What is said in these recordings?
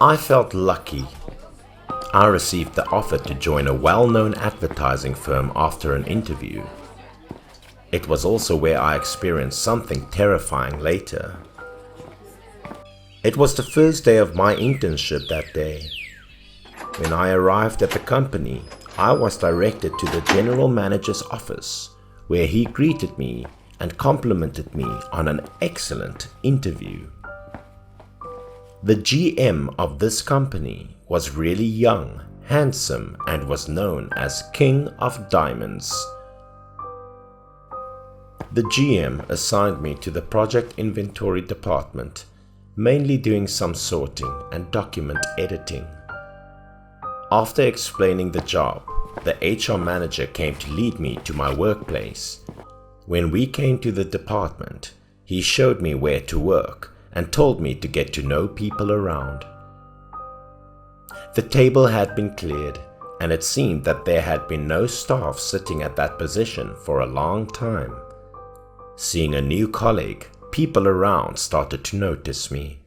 I felt lucky. I received the offer to join a well-known advertising firm after an interview. It was also where I experienced something terrifying later. It was the first day of my internship that day. When I arrived at the company, I was directed to the general manager's office, where he greeted me and complimented me on an excellent interview. The GM of this company was really young, handsome, and was known as King of Diamonds. The GM assigned me to the project inventory department, mainly doing some sorting and document editing. After explaining the job, the HR manager came to lead me to my workplace. When we came to the department, he showed me where to work and told me to get to know people around. The table had been cleared, and it seemed that there had been no staff sitting at that position for a long time. Seeing a new colleague, people around started to notice me.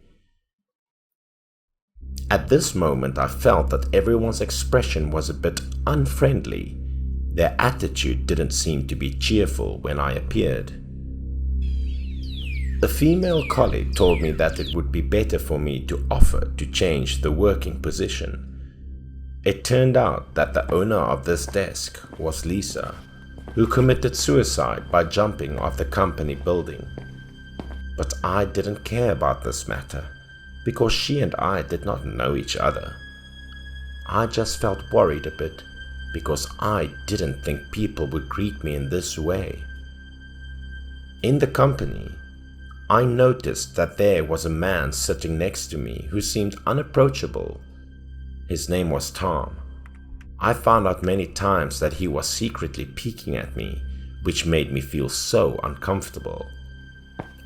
At this moment, I felt that everyone's expression was a bit unfriendly. Their attitude didn't seem to be cheerful when I appeared. A female colleague told me that it would be better for me to offer to change the working position. It turned out that the owner of this desk was Lisa, who committed suicide by jumping off the company building. But I didn't care about this matter, because she and I did not know each other. I just felt worried a bit, because I didn't think people would greet me in this way. In the company, I noticed that there was a man sitting next to me who seemed unapproachable. His name was Tom. I found out many times that he was secretly peeking at me, which made me feel so uncomfortable.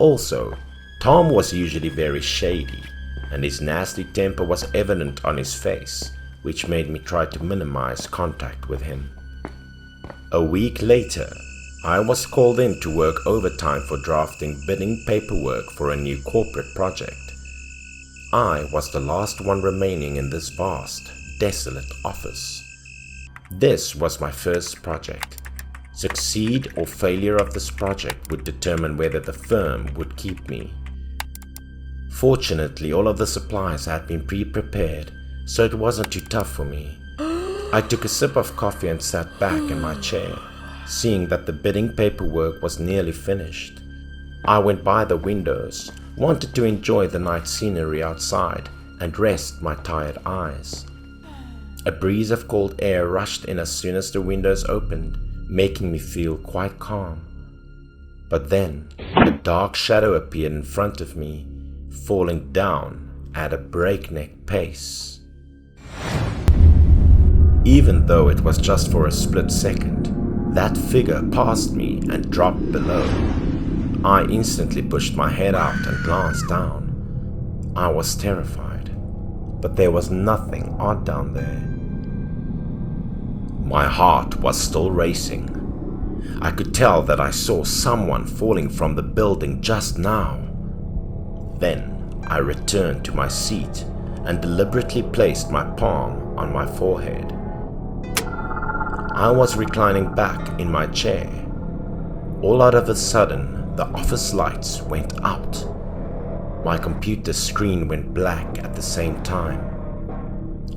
Also, Tom was usually very shady, and his nasty temper was evident on his face, which made me try to minimize contact with him. A week later, I was called in to work overtime for drafting bidding paperwork for a new corporate project. I was the last one remaining in this vast, desolate office. This was my first project. Succeed or failure of this project would determine whether the firm would keep me. Fortunately, all of the supplies had been pre-prepared, so it wasn't too tough for me. I took a sip of coffee and sat back in my chair, seeing that the bidding paperwork was nearly finished. I went by the windows, wanted to enjoy the night scenery outside and rest my tired eyes. A breeze of cold air rushed in as soon as the windows opened, making me feel quite calm. But then, a dark shadow appeared in front of me, falling down at a breakneck pace. Even though it was just for a split second, that figure passed me and dropped below. I instantly pushed my head out and glanced down. I was terrified, but there was nothing odd down there. My heart was still racing. I could tell that I saw someone falling from the building just now. Then I returned to my seat and deliberately placed my palm on my forehead. I was reclining back in my chair. All out of a sudden, the office lights went out. My computer screen went black at the same time.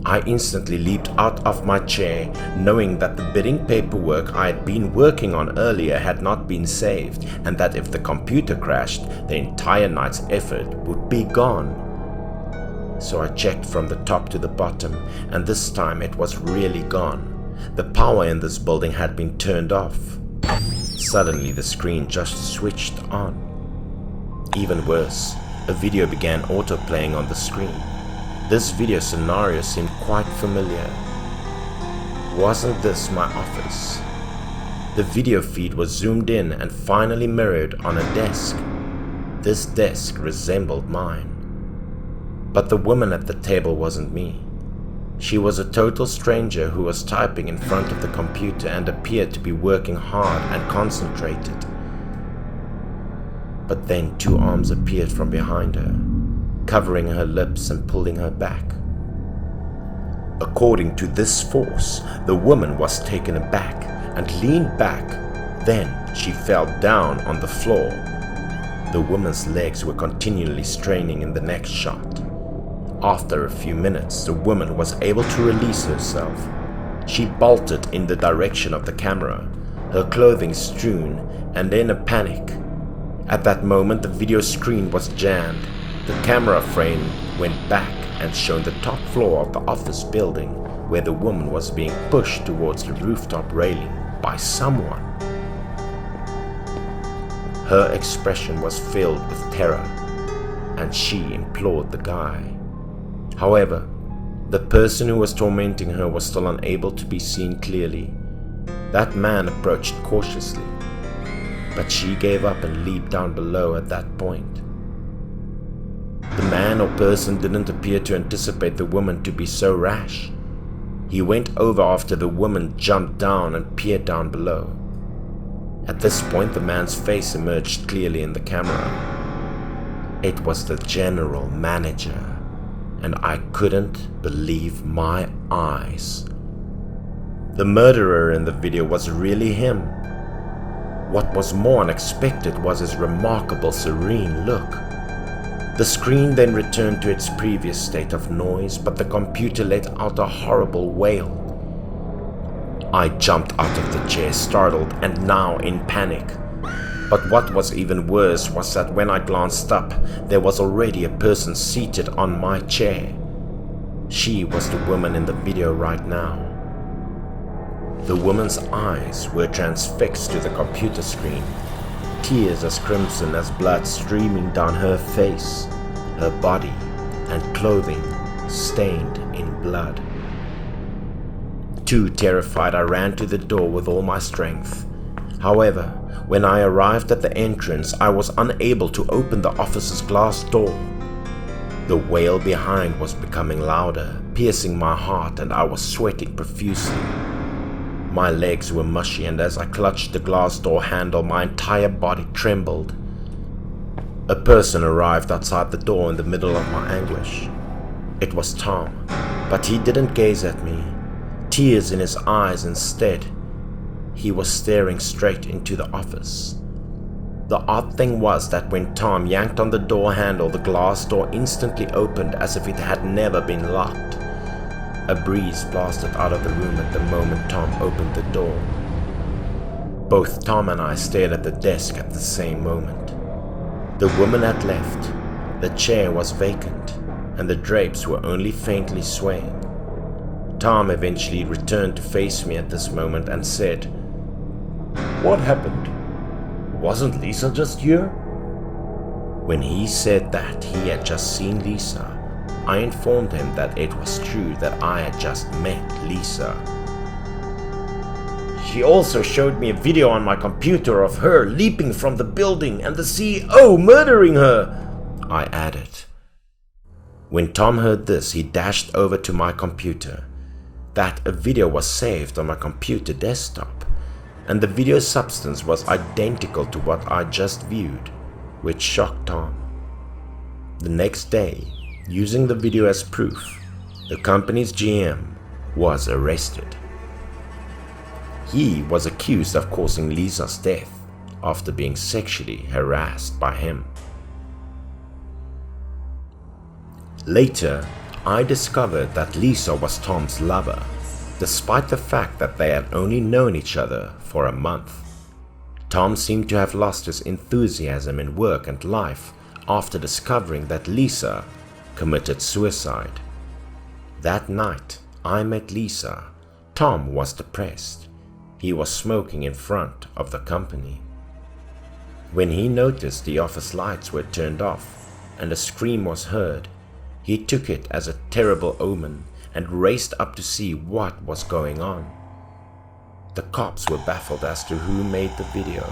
I instantly leaped out of my chair, knowing that the bidding paperwork I had been working on earlier had not been saved, and that if the computer crashed, the entire night's effort would be gone. So I checked from the top to the bottom, and this time it was really gone. The power in this building had been turned off. Suddenly the screen just switched on. Even worse, a video began auto-playing on the screen. This video scenario seemed quite familiar. Wasn't this my office? The video feed was zoomed in and finally mirrored on a desk. This desk resembled mine. But the woman at the table wasn't me. She was a total stranger who was typing in front of the computer and appeared to be working hard and concentrated. But then two arms appeared from behind her, covering her lips and pulling her back. According to this force, the woman was taken aback and leaned back. Then she fell down on the floor. The woman's legs were continually straining in the next shot. After a few minutes, the woman was able to release herself. She bolted in the direction of the camera, her clothing strewn, and in a panic. At that moment, the video screen was jammed. The camera frame went back and showed the top floor of the office building, where the woman was being pushed towards the rooftop railing by someone. Her expression was filled with terror, and she implored the guy. However, the person who was tormenting her was still unable to be seen clearly. That man approached cautiously, but she gave up and leaped down below at that point. The man or person didn't appear to anticipate the woman to be so rash. He went over after the woman jumped down and peered down below. At this point, the man's face emerged clearly in the camera. It was the general manager, and I couldn't believe my eyes. The murderer in the video was really him. What was more unexpected was his remarkable serene look. The screen then returned to its previous state of noise, but the computer let out a horrible wail. I jumped out of the chair, startled and now in panic. But what was even worse was that when I glanced up, there was already a person seated on my chair. She was the woman in the video right now. The woman's eyes were transfixed to the computer screen, tears as crimson as blood streaming down her face, her body and clothing stained in blood. Too terrified, I ran to the door with all my strength. However, when I arrived at the entrance, I was unable to open the office's glass door. The wail behind was becoming louder, piercing my heart, and I was sweating profusely. My legs were mushy, and as I clutched the glass door handle, my entire body trembled. A person arrived outside the door in the middle of my anguish. It was Tom, but he didn't gaze at me, tears in his eyes instead. He was staring straight into the office. The odd thing was that when Tom yanked on the door handle, the glass door instantly opened as if it had never been locked. A breeze blasted out of the room at the moment Tom opened the door. Both Tom and I stared at the desk at the same moment. The woman had left, the chair was vacant, and the drapes were only faintly swaying. Tom eventually returned to face me at this moment and said, "What happened? Wasn't Lisa just here?" When he said that he had just seen Lisa, I informed him that it was true that I had just met Lisa. "She also showed me a video on my computer of her leaping from the building and the CEO murdering her," I added. When Tom heard this, he dashed over to my computer. That a video was saved on my computer desktop, and the video substance was identical to what I just viewed, which shocked Tom. The next day, using the video as proof, the company's GM was arrested. He was accused of causing Lisa's death after being sexually harassed by him. Later, I discovered that Lisa was Tom's lover, despite the fact that they had only known each other for a month. Tom seemed to have lost his enthusiasm in work and life after discovering that Lisa committed suicide. That night I met Lisa. Tom was depressed. He was smoking in front of the company. When he noticed the office lights were turned off and a scream was heard, he took it as a terrible omen and raced up to see what was going on. The cops were baffled as to who made the video.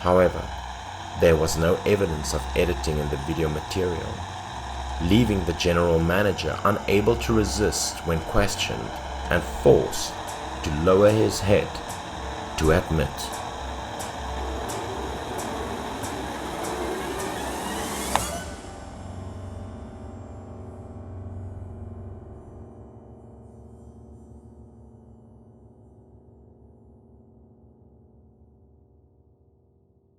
However, there was no evidence of editing in the video material, leaving the general manager unable to resist when questioned and forced to lower his head to admit